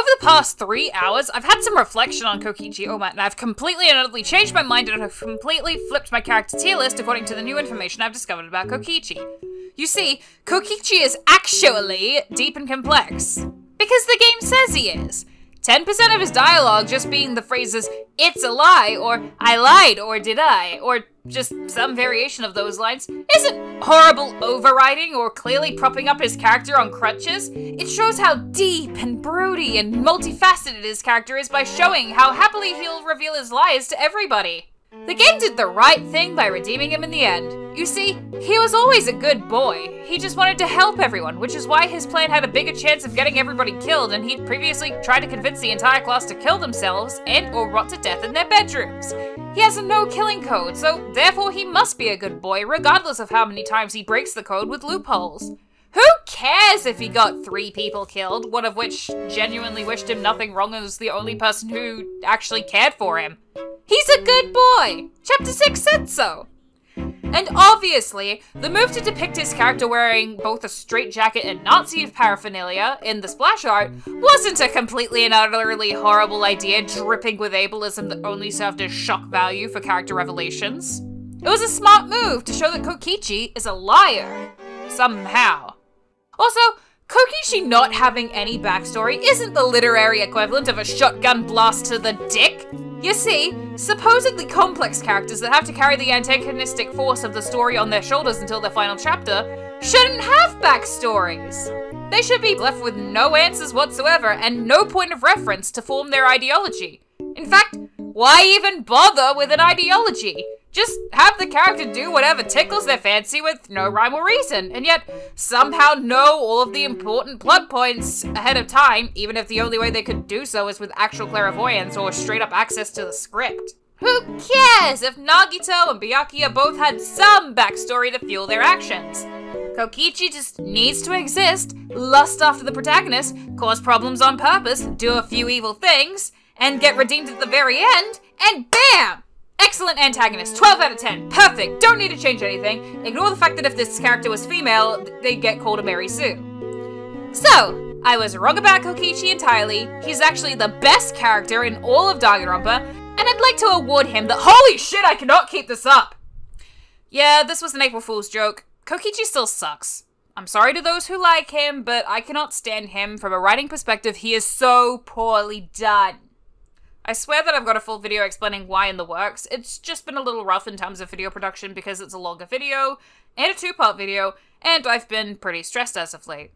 Over the past 3 hours, I've had some reflection on Kokichi Ouma, and I've completely and utterly changed my mind and I've completely flipped my character tier list according to the new information I've discovered about Kokichi. You see, Kokichi is actually deep and complex. Because the game says he is. 10% of his dialogue just being the phrases, "it's a lie," or "I lied," or "did I," or just some variation of those lines, isn't horrible overriding or clearly propping up his character on crutches. It shows how deep and broody and multifaceted his character is by showing how happily he'll reveal his lies to everybody. The game did the right thing by redeeming him in the end. You see, he was always a good boy. He just wanted to help everyone, which is why his plan had a bigger chance of getting everybody killed, and he'd previously tried to convince the entire class to kill themselves and or rot to death in their bedrooms. He has a no-killing code, so therefore he must be a good boy, regardless of how many times he breaks the code with loopholes. Who cares if he got 3 people killed, one of which genuinely wished him nothing wrong and was the only person who actually cared for him? He's a good boy! Chapter 6 said so! And obviously, the move to depict his character wearing both a straitjacket and Nazi paraphernalia in the splash art wasn't a completely and utterly horrible idea dripping with ableism that only served as shock value for character revelations. It was a smart move to show that Kokichi is a liar. Somehow. Also, Kokichi not having any backstory isn't the literary equivalent of a shotgun blast to the dick. You see, supposedly complex characters that have to carry the antagonistic force of the story on their shoulders until their final chapter shouldn't have backstories. They should be left with no answers whatsoever and no point of reference to form their ideology. In fact, why even bother with an ideology? Just have the character do whatever tickles their fancy with no rhyme or reason, and yet somehow know all of the important plot points ahead of time, even if the only way they could do so is with actual clairvoyance or straight up access to the script. Who cares if Nagito and Byakuya both had some backstory to fuel their actions? Kokichi just needs to exist, lust after the protagonist, cause problems on purpose, do a few evil things, and get redeemed at the very end, and BAM! Excellent antagonist, 12 out of 10, perfect, don't need to change anything. Ignore the fact that if this character was female, they'd get called a Mary Sue. So, I was wrong about Kokichi entirely. He's actually the best character in all of Danganronpa, and I'd like to award him the— holy shit, I cannot keep this up! Yeah, this was an April Fool's joke. Kokichi still sucks. I'm sorry to those who like him, but I cannot stand him. From a writing perspective, he is so poorly done. I swear that I've got a full video explaining why in the works. It's just been a little rough in terms of video production because it's a longer video and a 2-part video, and I've been pretty stressed as of late.